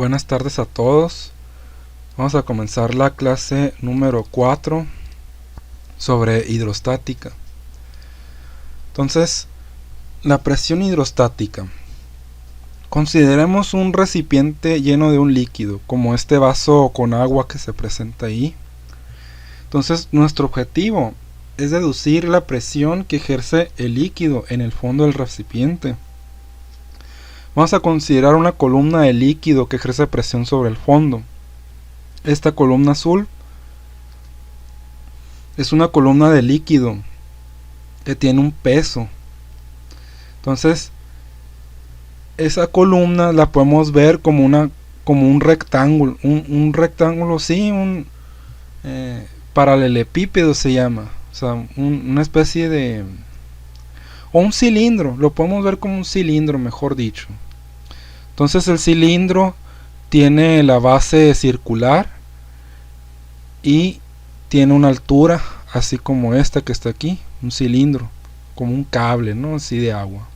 Buenas tardes a todos. Vamos a comenzar la clase número 4 sobre hidrostática. Entonces, la presión hidrostática. Consideremos un recipiente lleno de un líquido, como este vaso con agua que se presenta ahí. Entonces, nuestro objetivo es deducir la presión que ejerce el líquido en el fondo del recipiente. Vamos a considerar una columna de líquido que ejerce presión sobre el fondo. Esta columna azul es una columna de líquido que tiene un peso. Entonces, esa columna la podemos ver como un rectángulo, un rectángulo, sí, un paralelepípedo se llama, o sea, una especie de, o un cilindro, lo podemos ver como un cilindro, mejor dicho. Entonces el cilindro tiene la base circular y tiene una altura, así como esta que está aquí, un cilindro, como un cable, ¿no? Así de agua.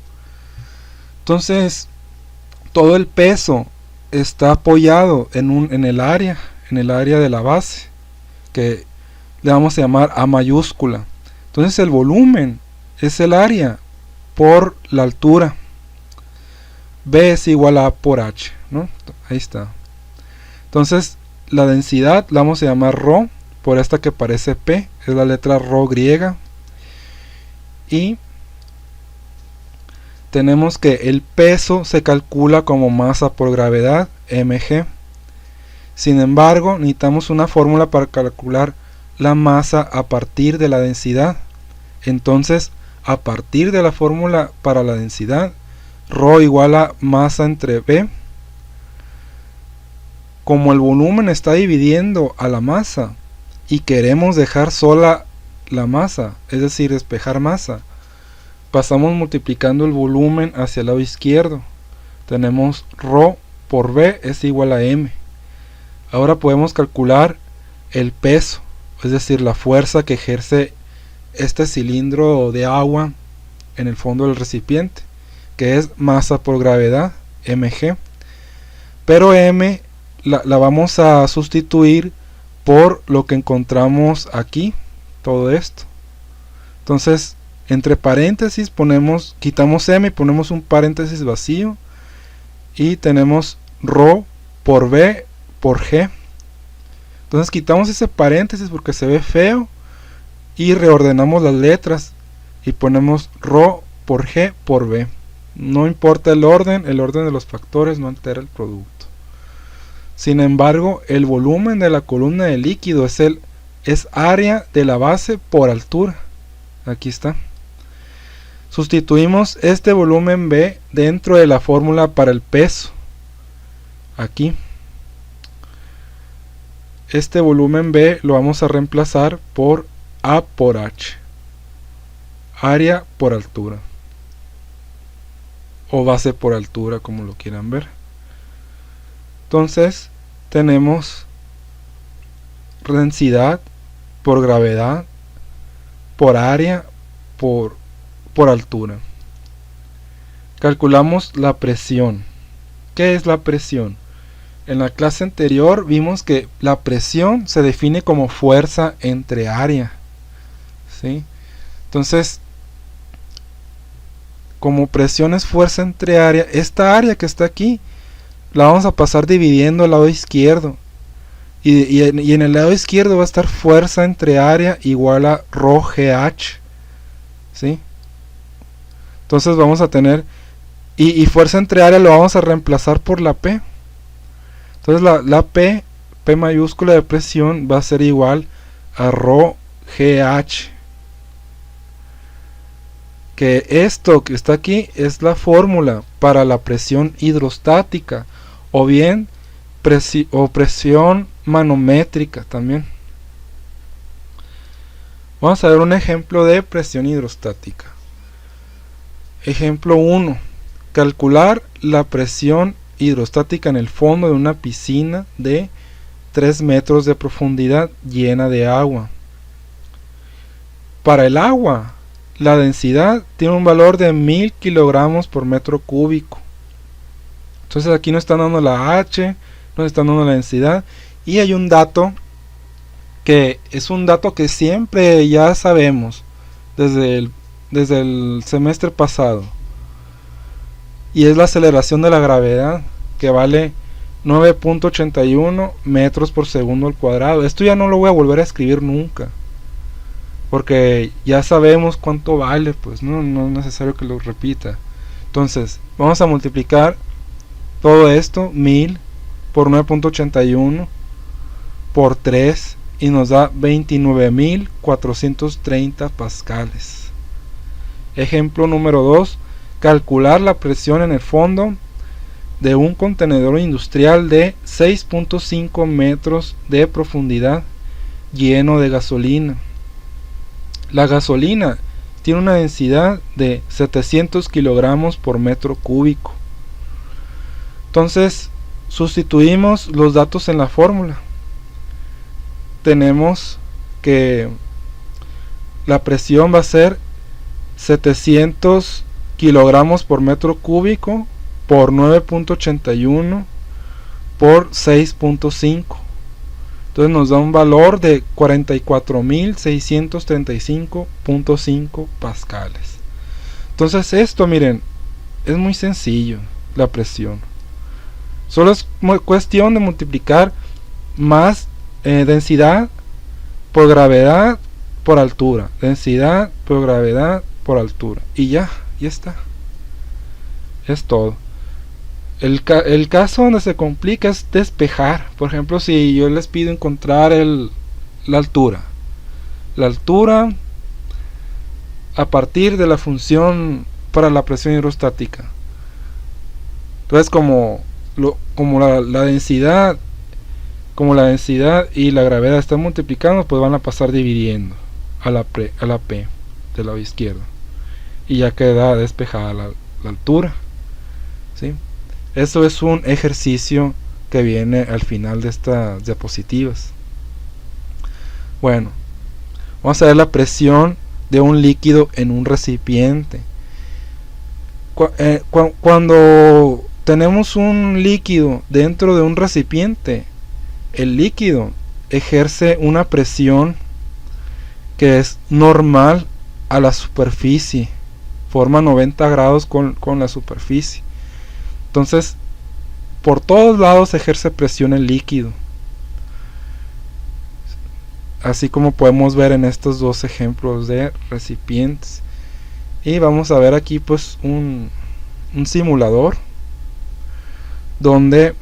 Entonces, todo el peso está apoyado en el área de la base, que le vamos a llamar A mayúscula. Entonces el volumen es el área por la altura. B es igual a A por H, ¿no? Ahí está. Entonces la densidad la vamos a llamar ρ, por esta que parece P, es la letra ρ griega. Y tenemos que el peso se calcula como masa por gravedad, mg. Sin embargo, necesitamos una fórmula para calcular la masa a partir de la densidad. Entonces, a partir de la fórmula para la densidad, ρ igual a masa entre V. Como el volumen está dividiendo a la masa y queremos dejar sola la masa, es decir, despejar masa, pasamos multiplicando el volumen hacia el lado izquierdo. Tenemos ρ por V es igual a m. Ahora podemos calcular el peso, es decir, la fuerza que ejerce este cilindro de agua en el fondo del recipiente, que es masa por gravedad, mg. Pero m la vamos a sustituir por lo que encontramos aquí, todo esto. Entonces, entre paréntesis quitamos m y ponemos un paréntesis vacío y tenemos ρ por v por g. Entonces quitamos ese paréntesis porque se ve feo y reordenamos las letras y ponemos ρ por g por v. No importa el orden de los factores no altera el producto. Sin embargo, el volumen de la columna de líquido es área de la base por altura. Aquí está. Sustituimos este volumen B dentro de la fórmula para el peso. Aquí. Este volumen B lo vamos a reemplazar por A por H. Área por altura. O base por altura, como lo quieran ver. Entonces, tenemos densidad por gravedad, por área, por altura. Calculamos la presión. ¿Qué es la presión? En la clase anterior vimos que la presión se define como fuerza entre área, ¿sí? Entonces, como presión es fuerza entre área, esta área que está aquí la vamos a pasar dividiendo al lado izquierdo. Y en el lado izquierdo va a estar fuerza entre área igual a ρgh, ¿sí? Entonces vamos a tener, y fuerza entre área lo vamos a reemplazar por la P. Entonces la P mayúscula de presión va a ser igual a ρgh. Que esto que está aquí es la fórmula para la presión hidrostática o bien presión manométrica también. Vamos a ver un ejemplo de presión hidrostática. Ejemplo 1. Calcular la presión hidrostática en el fondo de una piscina de 3 metros de profundidad llena de agua. Para el agua, la densidad tiene un valor de 1000 kilogramos por metro cúbico. Entonces aquí nos están dando la H, nos están dando la densidad. Y hay un dato que es un dato que siempre ya sabemos desde el semestre pasado, y es la aceleración de la gravedad, que vale 9.81 metros por segundo al cuadrado. Esto ya no lo voy a volver a escribir nunca, porque ya sabemos cuánto vale, pues no es necesario que lo repita. Entonces vamos a multiplicar todo esto, 1000 por 9.81 por 3, y nos da 29.430 pascales. Ejemplo número 2. Calcular la presión en el fondo de un contenedor industrial de 6.5 metros de profundidad lleno de gasolina. La gasolina tiene una densidad de 700 kilogramos por metro cúbico. Entonces sustituimos los datos en la fórmula. Tenemos que la presión va a ser 700 kilogramos por metro cúbico por 9.81 por 6.5. Entonces nos da un valor de 44.635.5 pascales. Entonces esto, miren, es muy sencillo, la presión. Solo es cuestión de multiplicar más densidad por gravedad por altura, densidad por gravedad por altura, y ya está. Es todo. El caso donde se complica es despejar. Por ejemplo, si yo les pido encontrar la altura a partir de la función para la presión hidrostática. Entonces como la densidad y la gravedad están multiplicando, pues van a pasar dividiendo a la P del lado izquierdo, y ya queda despejada la altura, ¿sí? Eso es un ejercicio que viene al final de estas diapositivas. Bueno, vamos a ver la presión de un líquido en un recipiente. Cuando tenemos un líquido dentro de un recipiente, el líquido ejerce una presión que es normal a la superficie, forma 90 grados con la superficie. Entonces, por todos lados ejerce presión el líquido, así como podemos ver en estos dos ejemplos de recipientes. Y vamos a ver aquí pues un simulador donde,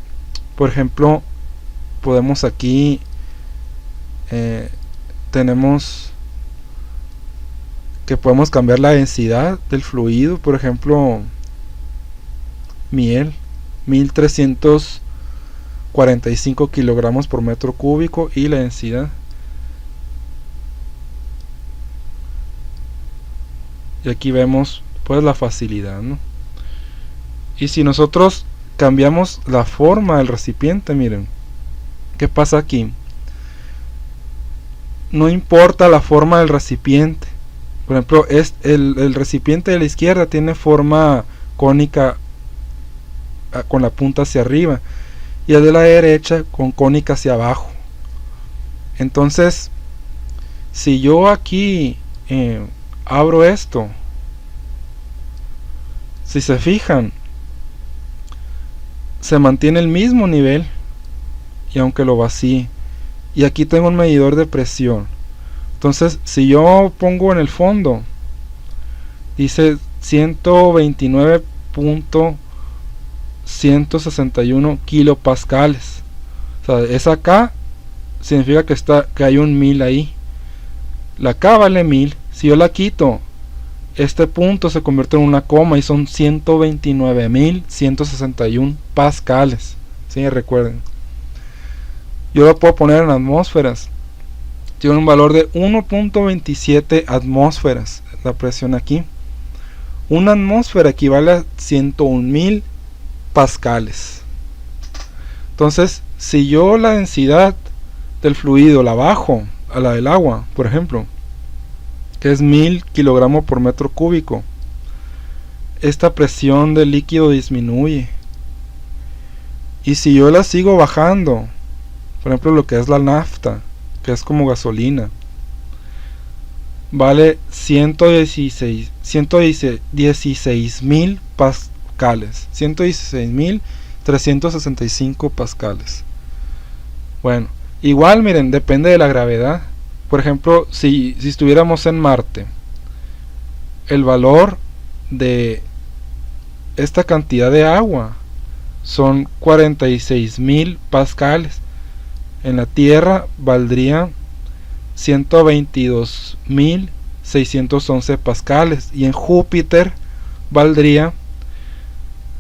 por ejemplo, podemos aquí tenemos que podemos cambiar la densidad del fluido. Por ejemplo, 1345 kilogramos por metro cúbico, y la densidad, y aquí vemos pues la facilidad, ¿no? Y si nosotros cambiamos la forma del recipiente, miren qué pasa aquí. No importa la forma del recipiente. Por ejemplo, el recipiente de la izquierda tiene forma cónica con la punta hacia arriba, y el de la derecha con cónica hacia abajo. Entonces, si yo aquí abro esto, si se fijan, se mantiene el mismo nivel, y aunque lo vacíe, y aquí tengo un medidor de presión. Entonces, si yo pongo en el fondo, dice 129.161 kilopascales. O sea, esa K significa que hay un 1000 ahí. La K vale 1000. Si yo la quito, este punto se convierte en una coma y son 129.161 pascales. ¿Sí? Recuerden. Yo lo puedo poner en atmósferas. Tiene un valor de 1.27 atmósferas la presión aquí. Una atmósfera equivale a 101.000 pascales. Entonces, si yo la densidad del fluido la bajo a la del agua, por ejemplo, que es 1000 kilogramos por metro cúbico, esta presión del líquido disminuye. Y si yo la sigo bajando, por ejemplo lo que es la nafta, que es como gasolina, vale 116.000 pascales, 116.365 pascales. Bueno, igual miren, depende de la gravedad. Por ejemplo, si estuviéramos en Marte, el valor de esta cantidad de agua son 46.000 pascales. En la Tierra valdría 122.611 pascales, y en Júpiter valdría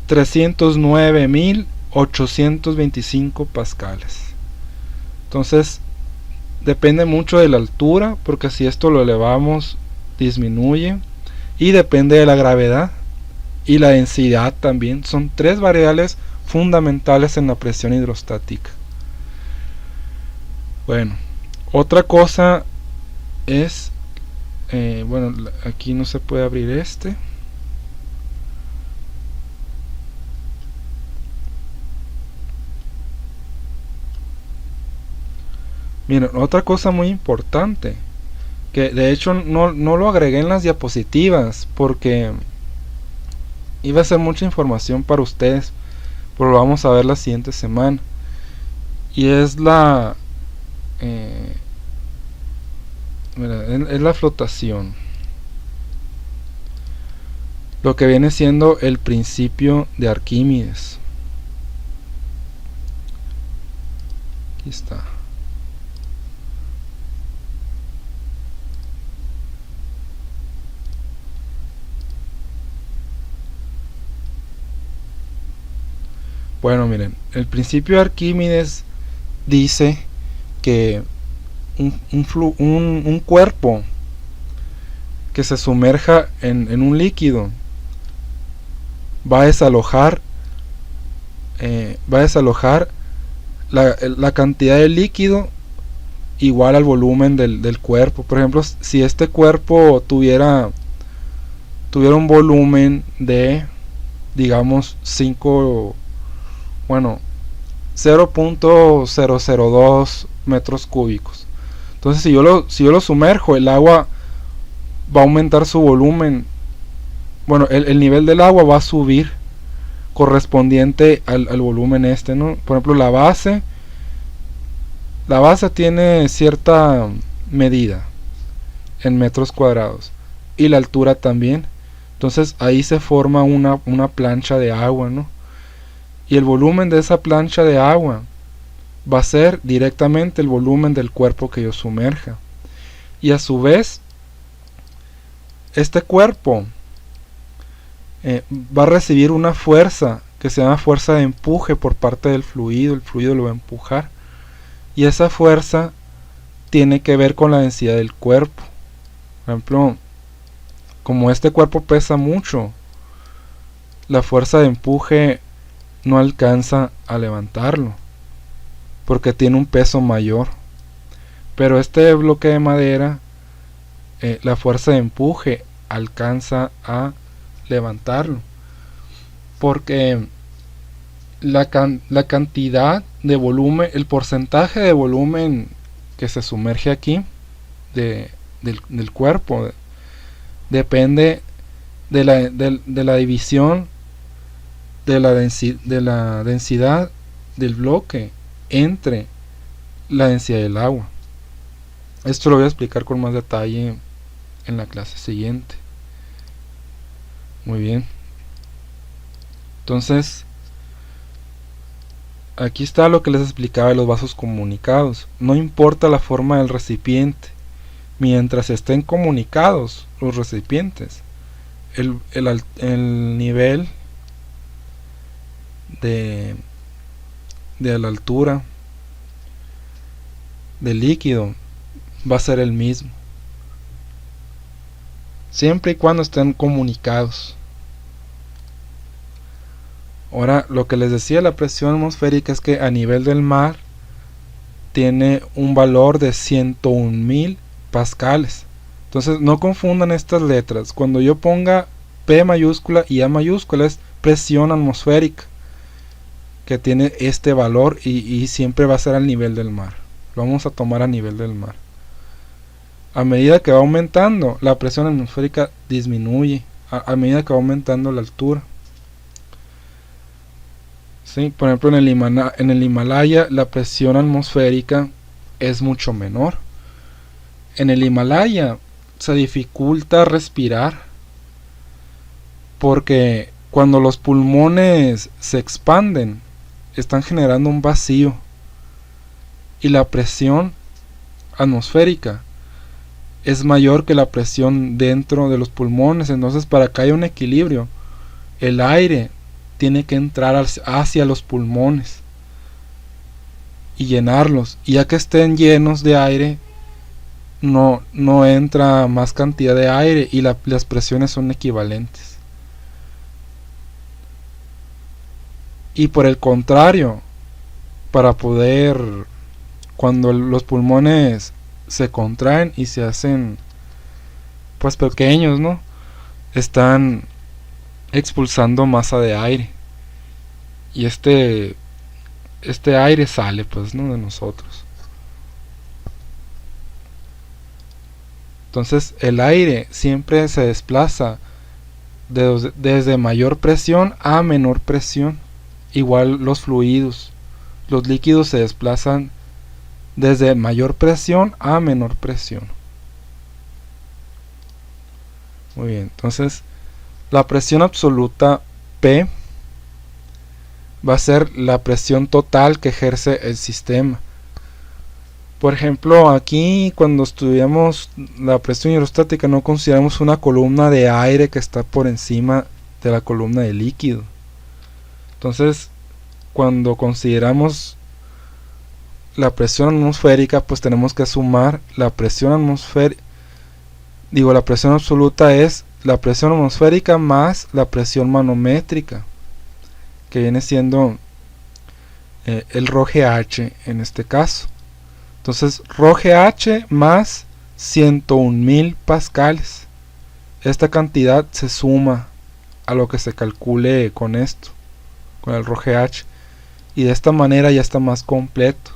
309.825 pascales. Entonces depende mucho de la altura, porque si esto lo elevamos disminuye, y depende de la gravedad y la densidad también. Son tres variables fundamentales en la presión hidrostática. Bueno, otra cosa es, bueno, aquí no se puede abrir este. Miren, otra cosa muy importante, que de hecho no lo agregué en las diapositivas porque iba a ser mucha información para ustedes, pero lo vamos a ver la siguiente semana, y es la es la flotación, lo que viene siendo el principio de Arquímedes. Aquí está. Bueno, miren, el principio de Arquímedes dice que un cuerpo que se sumerja en un líquido va a desalojar la cantidad de líquido igual al volumen del cuerpo. Por ejemplo, si este cuerpo tuviera un volumen de, digamos, 0.002 metros cúbicos, entonces si yo lo sumerjo, el agua va a aumentar su volumen. Bueno, el nivel del agua va a subir correspondiente al volumen este, ¿no? Por ejemplo, la base tiene cierta medida en metros cuadrados, y la altura también. Entonces ahí se forma una plancha de agua, ¿no? Y el volumen de esa plancha de agua va a ser directamente el volumen del cuerpo que yo sumerja. Y a su vez, este cuerpo va a recibir una fuerza que se llama fuerza de empuje por parte del fluido. El fluido lo va a empujar, y esa fuerza tiene que ver con la densidad del cuerpo. Por ejemplo, como este cuerpo pesa mucho, la fuerza de empuje no alcanza a levantarlo porque tiene un peso mayor. Pero este bloque de madera, la fuerza de empuje alcanza a levantarlo, porque la cantidad de volumen, el porcentaje de volumen que se sumerge aquí del cuerpo depende de la división de la densidad del bloque entre la densidad del agua. Esto lo voy a explicar con más detalle en la clase siguiente. Muy bien. Entonces, aquí está lo que les explicaba de los vasos comunicados. No importa la forma del recipiente, mientras estén comunicados los recipientes, el nivel de la altura del líquido va a ser el mismo, siempre y cuando estén comunicados. Ahora, lo que les decía, la presión atmosférica es que a nivel del mar tiene un valor de 101.000 pascales. Entonces no confundan estas letras. Cuando yo ponga P mayúscula y A mayúscula es presión atmosférica, que tiene este valor y siempre va a ser al nivel del mar. Lo vamos a tomar a nivel del mar. A medida que va aumentando, la presión atmosférica disminuye a medida que va aumentando la altura. ¿Sí? Por ejemplo, en el Himalaya la presión atmosférica es mucho menor. En el Himalaya se dificulta respirar porque cuando los pulmones se expanden están generando un vacío y la presión atmosférica es mayor que la presión dentro de los pulmones. Entonces, para que haya un equilibrio, el aire tiene que entrar hacia los pulmones y llenarlos, y ya que estén llenos de aire, no entra más cantidad de aire y las presiones son equivalentes. Y por el contrario, para poder, cuando los pulmones se contraen y se hacen pues pequeños, ¿no? Están expulsando masa de aire y este aire sale pues, ¿no? De nosotros. Entonces el aire siempre se desplaza desde mayor presión a menor presión. Igual los fluidos, los líquidos se desplazan desde mayor presión a menor presión. Muy bien, entonces la presión absoluta P va a ser la presión total que ejerce el sistema. Por ejemplo, aquí cuando estudiamos la presión hidrostática no consideramos una columna de aire que está por encima de la columna de líquido. Entonces, cuando consideramos la presión atmosférica, pues tenemos que sumar la presión atmosférica. La presión absoluta es la presión atmosférica más la presión manométrica, que viene siendo el ρGH en este caso. Entonces, ρGH más 101.000 pascales. Esta cantidad se suma a lo que se calcule con esto, con el ρGH, y de esta manera ya está más completo.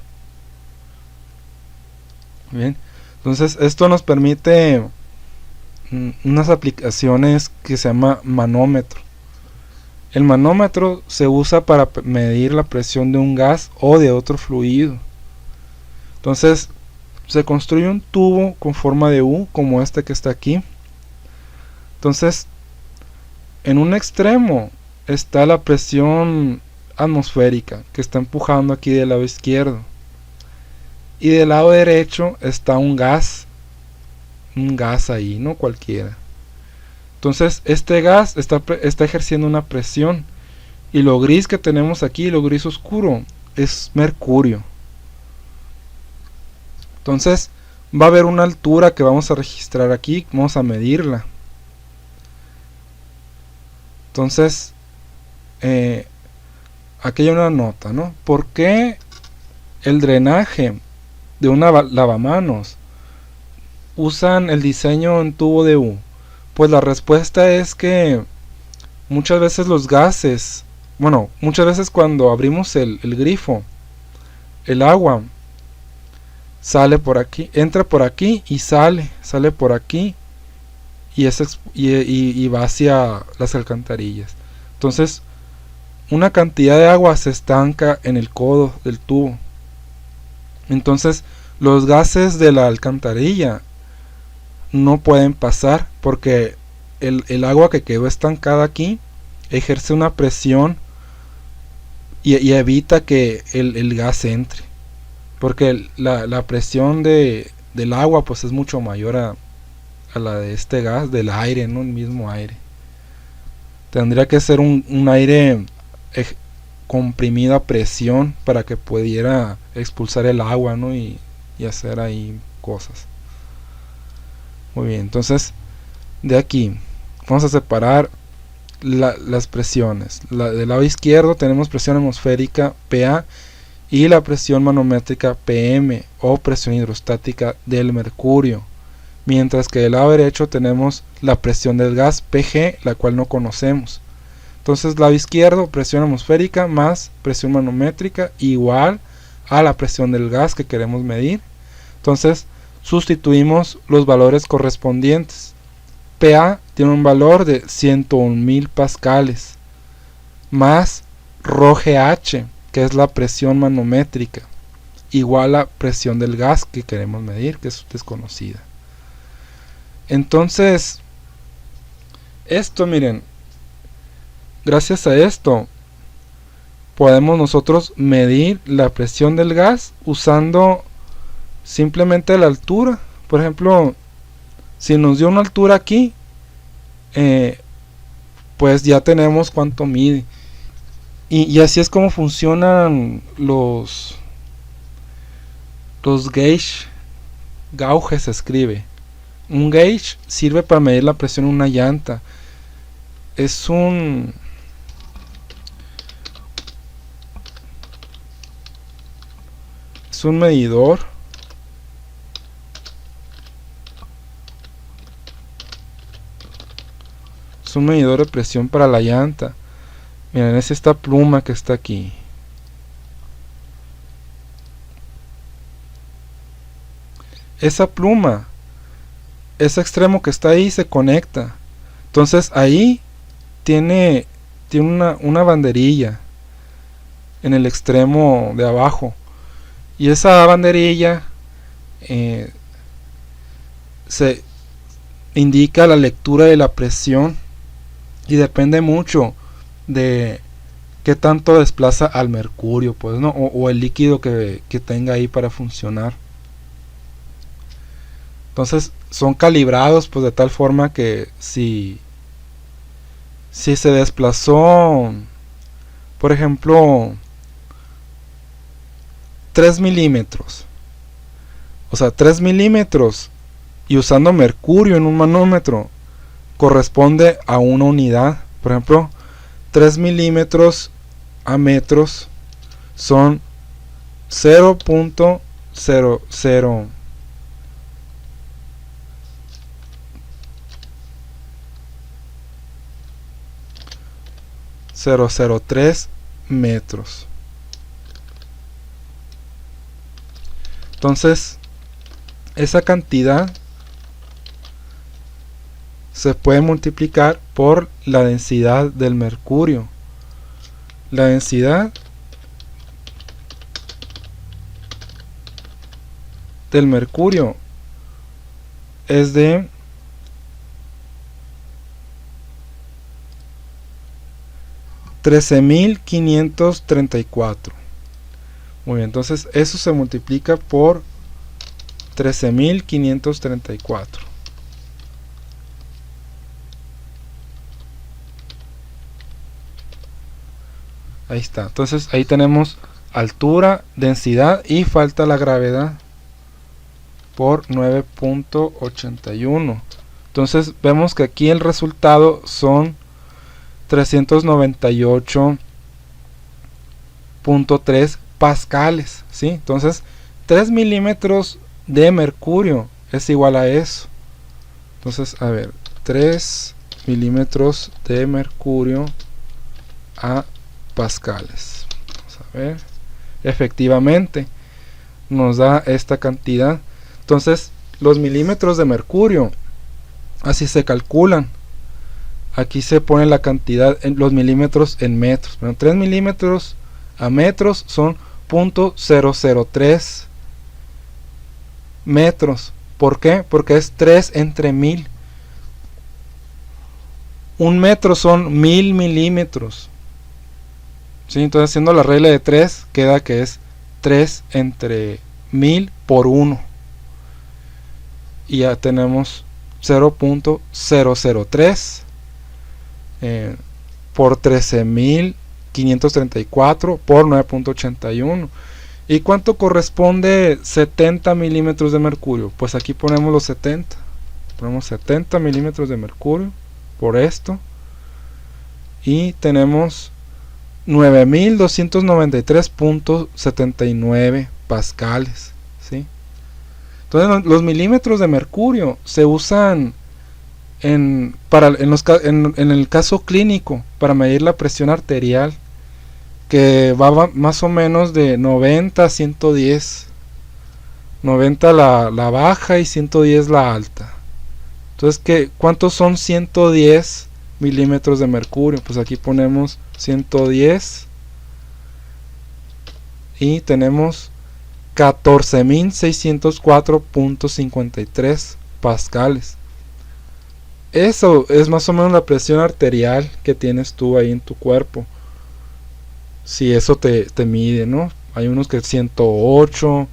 Bien, entonces esto nos permite unas aplicaciones que se llama manómetro. El manómetro se usa para medir la presión de un gas o de otro fluido. Entonces se construye un tubo con forma de U, como este que está aquí. Entonces, en un extremo está la presión atmosférica que está empujando aquí del lado izquierdo, y del lado derecho está un gas ahí, no cualquiera. Entonces este gas está ejerciendo una presión, y lo gris que tenemos aquí, lo gris oscuro, es mercurio. Entonces va a haber una altura que vamos a registrar aquí, vamos a medirla. Entonces aquí hay una nota, ¿no? ¿Por qué el drenaje de una lavamanos usan el diseño en tubo de U? Pues la respuesta es que muchas veces los gases, muchas veces cuando abrimos el grifo, el agua sale por aquí, entra por aquí y sale por aquí, y va hacia las alcantarillas. Entonces una cantidad de agua se estanca en el codo del tubo. Entonces los gases de la alcantarilla no pueden pasar porque el agua que quedó estancada aquí ejerce una presión y evita que el gas entre, porque la presión del agua pues es mucho mayor a la de este gas, del aire, no el mismo aire. Tendría que ser un aire comprimido a presión para que pudiera expulsar el agua, ¿no? y hacer ahí cosas. Muy bien, entonces de aquí vamos a separar las presiones. Del lado izquierdo tenemos presión atmosférica PA y la presión manométrica PM, o presión hidrostática del mercurio, mientras que del lado derecho tenemos la presión del gas PG, la cual no conocemos. Entonces lado izquierdo, presión atmosférica más presión manométrica igual a la presión del gas que queremos medir. Entonces sustituimos los valores correspondientes. PA tiene un valor de 101.000 pascales más ρGH, que es la presión manométrica, igual a presión del gas que queremos medir, que es desconocida. Entonces esto, miren, gracias a esto podemos nosotros medir la presión del gas usando simplemente la altura. Por ejemplo, si nos dio una altura aquí, pues ya tenemos cuánto mide. Y así es como funcionan los gauge se escribe. Un gauge sirve para medir la presión en una llanta. Es un medidor de presión para la llanta. Miren, es esta pluma que está aquí. Esa pluma, ese extremo que está ahí se conecta. Entonces ahí tiene una banderilla en el extremo de abajo. Y esa banderilla se indica la lectura de la presión. Y depende mucho de qué tanto desplaza al mercurio, pues, ¿no? O el líquido que tenga ahí para funcionar. Entonces son calibrados pues de tal forma que si se desplazó, por ejemplo, 3 milímetros, o sea 3 milímetros, y usando mercurio en un manómetro, corresponde a una unidad. Por ejemplo, 3 milímetros a metros son 0.00 003 metros. Entonces esa cantidad se puede multiplicar por la densidad del mercurio. La densidad del mercurio es de 13.534. Muy bien, entonces eso se multiplica por 13.534. Ahí está. Entonces ahí tenemos altura, densidad y falta la gravedad por 9.81. Entonces vemos que aquí el resultado son 398.3 pascales, ¿sí? Entonces 3 milímetros de mercurio es igual a eso. Entonces, a ver, 3 milímetros de mercurio a pascales. Vamos a ver. Efectivamente nos da esta cantidad. Entonces los milímetros de mercurio así se calculan. Aquí se pone la cantidad en los milímetros en metros. Bueno, 3 milímetros a metros son 0.003 metros. ¿Por qué? Porque es 3 entre 1000. Un metro son 1000 milímetros. ¿Sí? Entonces, haciendo la regla de 3, queda que es 3 entre 1000 por 1. Y ya tenemos 0.003 por 13.534 por 9.81. ¿Y cuánto corresponde 70 milímetros de mercurio? Pues aquí ponemos los 70. Ponemos 70 milímetros de mercurio por esto. Y tenemos 9.293.79 pascales, ¿sí? Entonces los milímetros de mercurio se usan en el caso clínico, para medir la presión arterial, que va más o menos de 90 a 110, 90 la baja y 110 la alta. Entonces, ¿cuántos son 110 milímetros de mercurio? Pues aquí ponemos 110 y tenemos 14.604.53 pascales. Eso es más o menos la presión arterial que tienes tú ahí en tu cuerpo. Si eso te mide, ¿no? Hay unos que 108,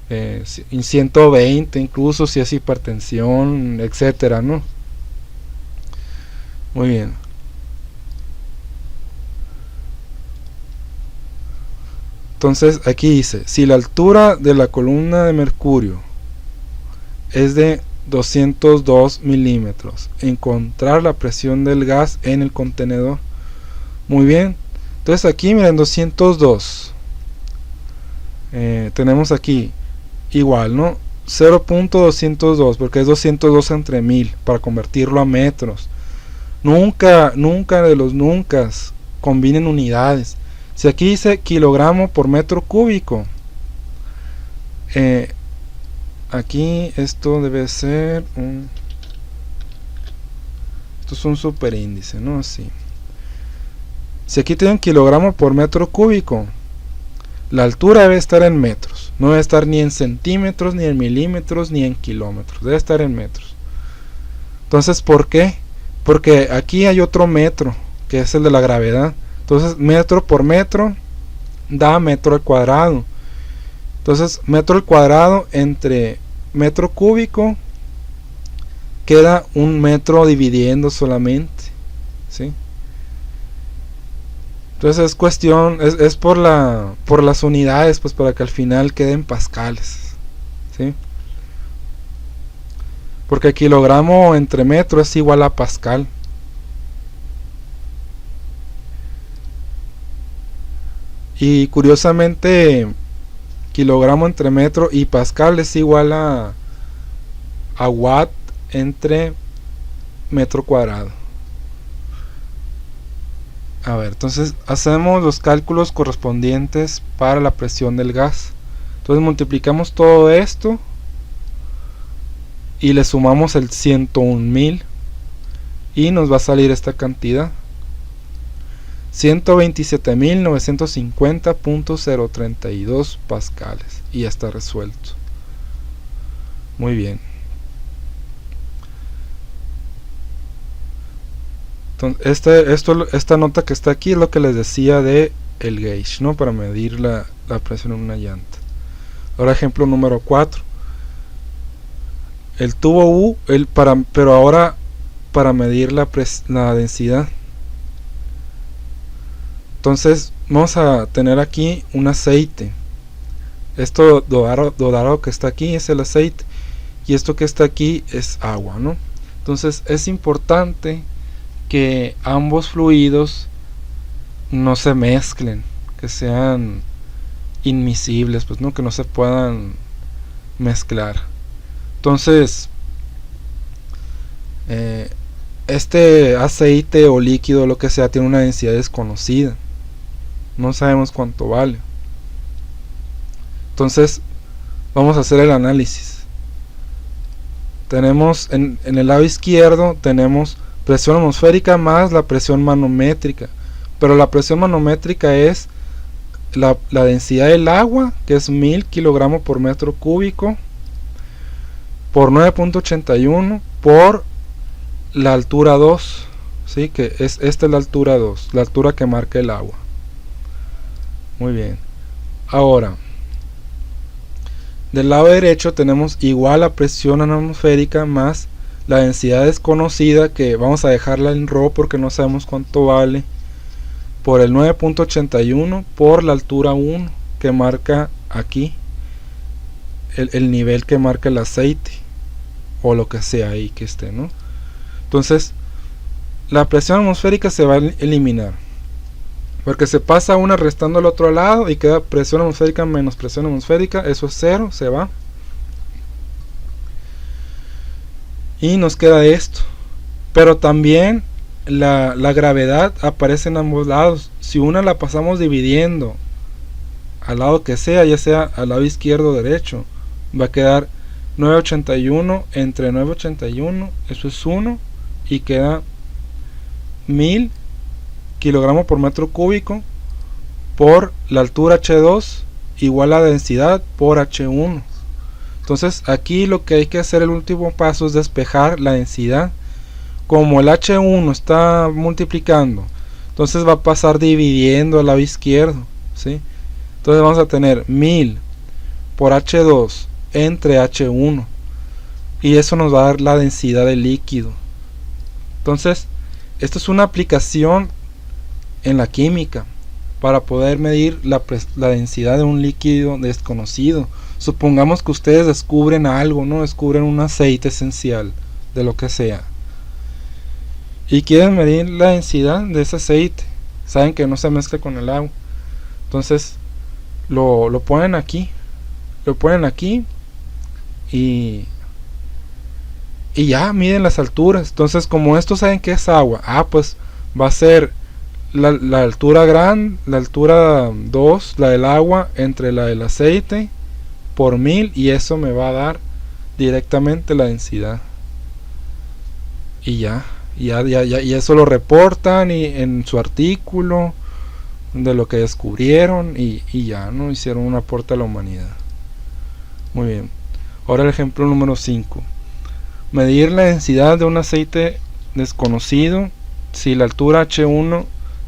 120 incluso si es hipertensión, etcétera, ¿no? Muy bien. Entonces aquí dice, si la altura de la columna de mercurio es de 202 milímetros, encontrar la presión del gas en el contenedor. Muy bien. Entonces aquí miren, 202. Tenemos aquí igual, ¿no? 0.202, porque es 202 entre 1000 para convertirlo a metros. Nunca de los nunca combinen unidades. Si aquí dice kilogramo por metro cúbico, aquí esto debe ser esto es un superíndice, ¿no? Así. Si aquí tienen kilogramo por metro cúbico, la altura debe estar en metros. No debe estar ni en centímetros, ni en milímetros, ni en kilómetros. Debe estar en metros. Entonces, ¿por qué? Porque aquí hay otro metro, que es el de la gravedad. Entonces, metro por metro da metro al cuadrado. Entonces, metro al cuadrado entre metro cúbico queda un metro dividiendo solamente, ¿sí? Entonces es cuestión, es por las unidades, pues para que al final queden pascales, ¿sí? Porque kilogramo entre metro es igual a pascal. Y curiosamente, kilogramo entre metro y pascal es igual a watt entre metro cuadrado. A ver, entonces hacemos los cálculos correspondientes para la presión del gas. Entonces multiplicamos todo esto y le sumamos el 101.000 y nos va a salir esta cantidad: 127.950.032 pascales. Y ya está resuelto. Muy bien. Entonces, esta nota que está aquí es lo que les decía de el gauge, ¿no? Para medir la presión en una llanta. Ahora ejemplo número 4. El tubo U, pero ahora para medir la densidad. Entonces vamos a tener aquí un aceite. Esto dorado que está aquí es el aceite, y esto que está aquí es agua, ¿no? Entonces es importante que ambos fluidos no se mezclen, que sean inmiscibles, pues no, que no se puedan mezclar. Entonces este aceite o líquido, lo que sea, tiene una densidad desconocida, no sabemos cuánto vale. Entonces vamos a hacer el análisis. Tenemos en el lado izquierdo tenemos presión atmosférica más la presión manométrica, pero la presión manométrica es la densidad del agua, que es 1000 kilogramos por metro cúbico, por 9.81 por la altura 2, ¿sí? Que esta es la altura 2, la altura que marca el agua. Muy bien. Ahora, del lado derecho tenemos igual la presión atmosférica más la densidad desconocida, que vamos a dejarla en RO porque no sabemos cuánto vale, por el 9.81 por la altura 1 que marca aquí el nivel que marca el aceite o lo que sea ahí que esté, ¿no? Entonces la presión atmosférica se va a eliminar porque se pasa una restando al otro lado y queda presión atmosférica menos presión atmosférica, eso es 0, se va. Y nos queda esto. Pero también la gravedad aparece en ambos lados. Si una la pasamos dividiendo al lado que sea, ya sea al lado izquierdo o derecho, va a quedar 981 entre 981, eso es 1, y queda 1000 kilogramos por metro cúbico por la altura H2 igual a la densidad por H1. Entonces aquí lo que hay que hacer, el último paso, es despejar la densidad. Como el H1 está multiplicando, entonces va a pasar dividiendo al lado izquierdo, ¿sí? Entonces vamos a tener 1000 por H2 entre H1, y eso nos va a dar la densidad del líquido. Entonces esto es una aplicación en la química para poder medir la densidad de un líquido desconocido. Supongamos que ustedes descubren algo, ¿no? Descubren un aceite esencial de lo que sea y quieren medir la densidad de ese aceite. Saben que no se mezcla con el agua, entonces lo ponen aquí, y ya miden las alturas. Entonces, como estos saben que es agua, pues va a ser la altura grande, la altura 2, la del agua, entre la del aceite por 1000, y eso me va a dar directamente la densidad. Y y eso lo reportan en su artículo de lo que descubrieron, y ya, ¿no? Hicieron un aporte a la humanidad. Muy bien. Ahora el ejemplo número 5. Medir la densidad de un aceite desconocido si la altura H1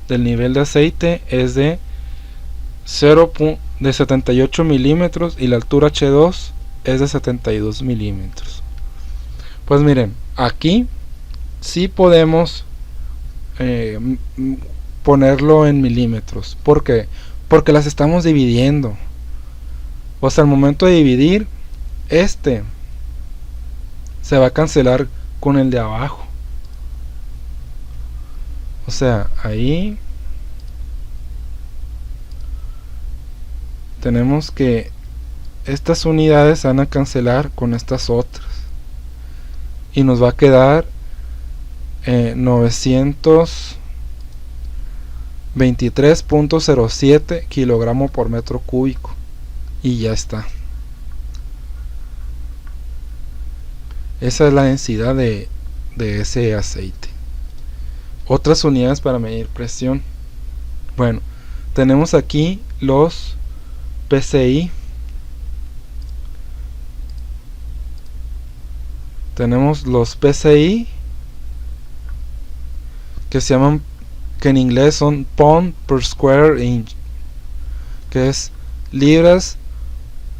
del nivel de aceite es de 78 milímetros y la altura H2 es de 72 milímetros. Pues miren, aquí sí podemos ponerlo en milímetros. ¿Por qué? Porque las estamos dividiendo. O sea, al momento de dividir, este se va a cancelar con el de abajo. O sea, ahí tenemos que estas unidades van a cancelar con estas otras, y nos va a quedar 923.07 kilogramos por metro cúbico, y ya está. Esa es la densidad de ese aceite. Otras unidades para medir presión. Bueno, tenemos aquí los PSI. Tenemos los PSI, que se llaman, que en inglés son pound per square inch, que es libras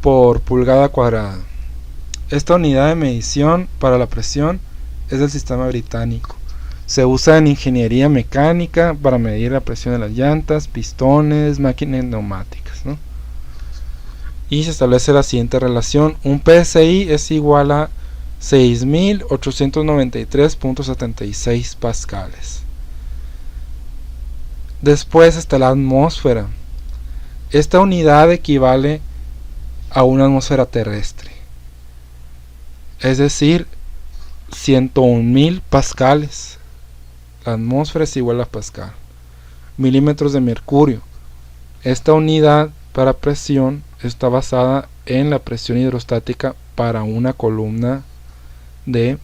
por pulgada cuadrada. Esta unidad de medición para la presión es del sistema británico. Se usa en ingeniería mecánica para medir la presión de las llantas, pistones, máquinas neumáticas, ¿no? Y se establece la siguiente relación: un PSI es igual a 6893.76 pascales. Después está la atmósfera. Esta unidad equivale a una atmósfera terrestre, es decir, 101.000 pascales. La atmósfera es igual a pascal. Milímetros de mercurio. Esta unidad para presión está basada en la presión hidrostática para una columna de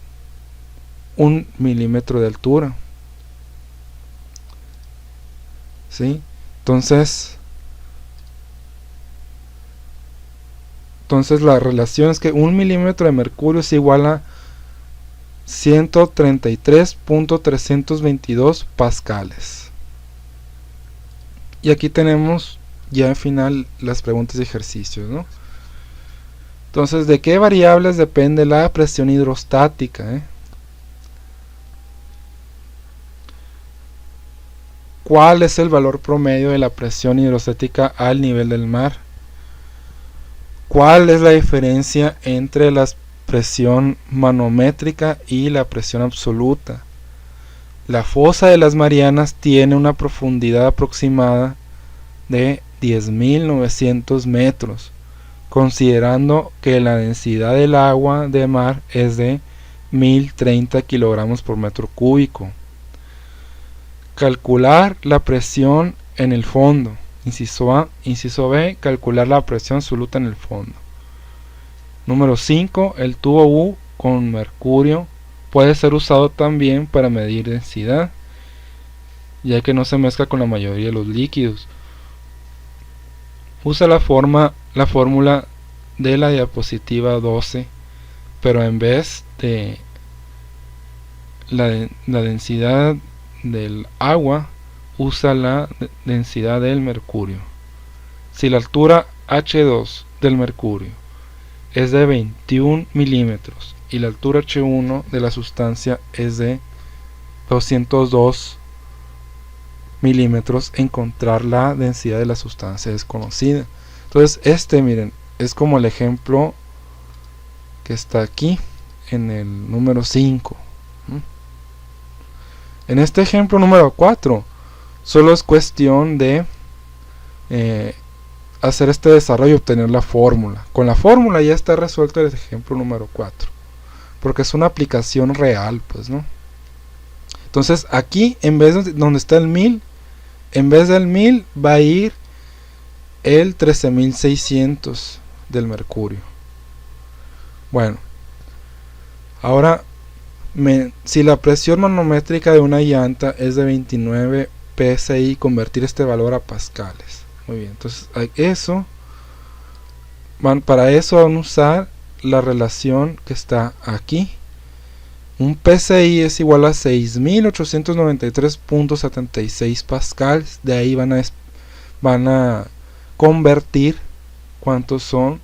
1 milímetro de altura. ¿Sí? Entonces la relación es que 1 milímetro de mercurio es igual a 133.322 pascales. Y aquí tenemos ya al final las preguntas de ejercicios, ¿no? Entonces, ¿de qué variables depende la presión hidrostática? ¿Cuál es el valor promedio de la presión hidrostática al nivel del mar? ¿Cuál es la diferencia entre la presión manométrica y la presión absoluta? La fosa de las Marianas tiene una profundidad aproximada de 10.900 metros, considerando que la densidad del agua de mar es de 1030 kilogramos por metro cúbico. Calcular la presión en el fondo. Inciso A. Inciso B. Calcular la presión absoluta en el fondo. Número 5. El tubo U con mercurio puede ser usado también para medir densidad, ya que no se mezcla con la mayoría de los líquidos. Usa la fórmula de la diapositiva 12, pero en vez de la densidad del agua, usa la densidad del mercurio. Si la altura H2 del mercurio es de 21 milímetros y la altura H1 de la sustancia es de 202 milímetros, encontrar la densidad de la sustancia desconocida. Entonces miren, es como el ejemplo que está aquí en el número 5. En este ejemplo número 4 solo es cuestión de hacer este desarrollo y obtener la fórmula. Con la fórmula ya está resuelto el ejemplo número 4, porque es una aplicación real, pues, ¿no? Entonces aquí, en vez de donde está el 1000, en vez del 1000 va a ir el 13600 del mercurio. Bueno, ahora si la presión manométrica de una llanta es de 29 psi, convertir este valor a pascales. Muy bien, entonces para eso van a usar la relación que está aquí. Un psi es igual a 6893.76 pascales. De ahí van a convertir cuántos son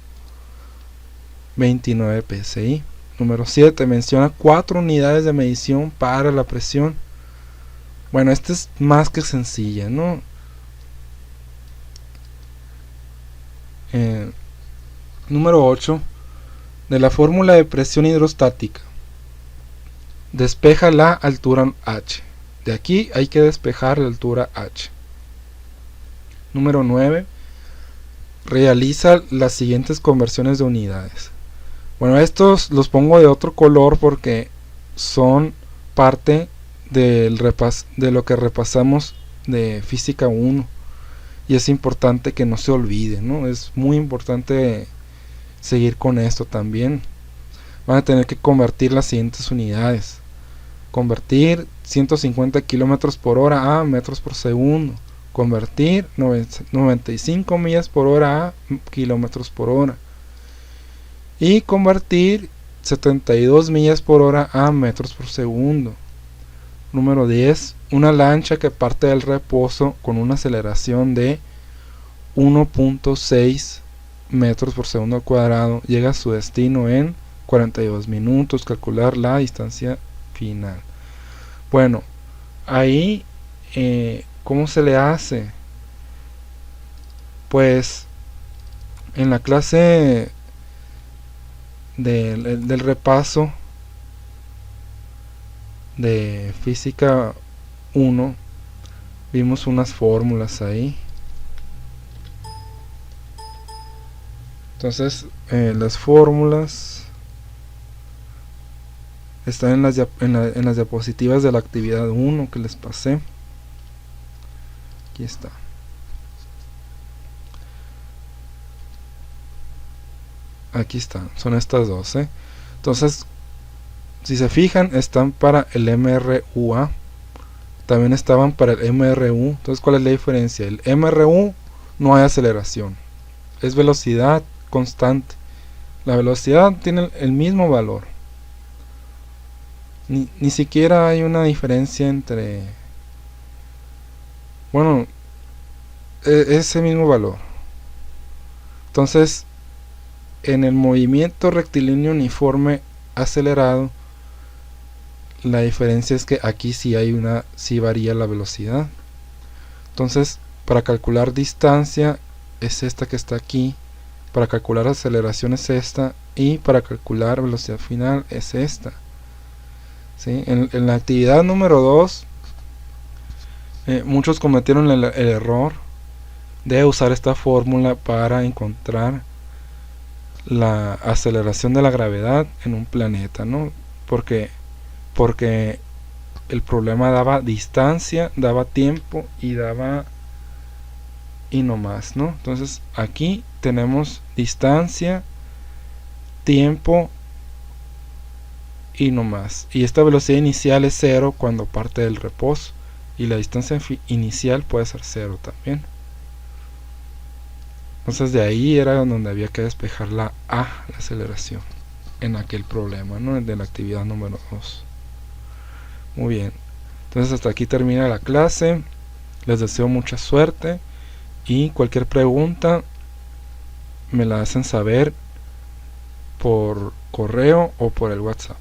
29 psi. Número 7 menciona 4 unidades de medición para la presión. Bueno, esta es más que sencilla, ¿no? Número 8, de la fórmula de presión hidrostática, despeja la altura H. De aquí hay que despejar la altura H. Número 9, realiza las siguientes conversiones de unidades. Bueno, estos los pongo de otro color porque son parte de lo que repasamos de física 1, y es importante que no se olvide, ¿no? Es muy importante seguir con esto también. Van a tener que convertir las siguientes unidades: convertir 150 kilómetros por hora a metros por segundo, convertir 95 millas por hora a kilómetros por hora, y convertir 72 millas por hora a metros por segundo. Número 10. Una lancha que parte del reposo con una aceleración de 1.6 metros por segundo al cuadrado llega a su destino en 42 minutos. Calcular la distancia final. Bueno, ahí ¿cómo se le hace? Pues en la clase del repaso de física 1 vimos unas fórmulas ahí. Entonces las fórmulas están en las diapositivas de la actividad 1 que les pasé. Aquí está. Aquí están, son estas dos, Entonces, si se fijan, están para el MRUA, también estaban para el MRU. Entonces, ¿cuál es la diferencia? El MRU no hay aceleración, es velocidad constante. La velocidad tiene el mismo valor, ni siquiera hay una diferencia entre, bueno, ese mismo valor. Entonces, en el movimiento rectilíneo uniforme acelerado, la diferencia es que aquí sí varía la velocidad. Entonces, para calcular distancia es esta que está aquí, para calcular aceleración es esta, y para calcular velocidad final es esta. ¿Sí? En la actividad número 2 muchos cometieron el error de usar esta fórmula para encontrar la aceleración de la gravedad en un planeta, ¿no? porque el problema daba distancia, daba tiempo y daba y no más, ¿no? Entonces aquí tenemos distancia, tiempo y no más. Y esta velocidad inicial es 0 cuando parte del reposo, y la distancia inicial puede ser 0 también. Entonces de ahí era donde había que despejar la aceleración en aquel problema, ¿no? De la actividad número 2. Muy bien, entonces hasta aquí termina la clase. Les deseo mucha suerte y cualquier pregunta me la hacen saber por correo o por el WhatsApp.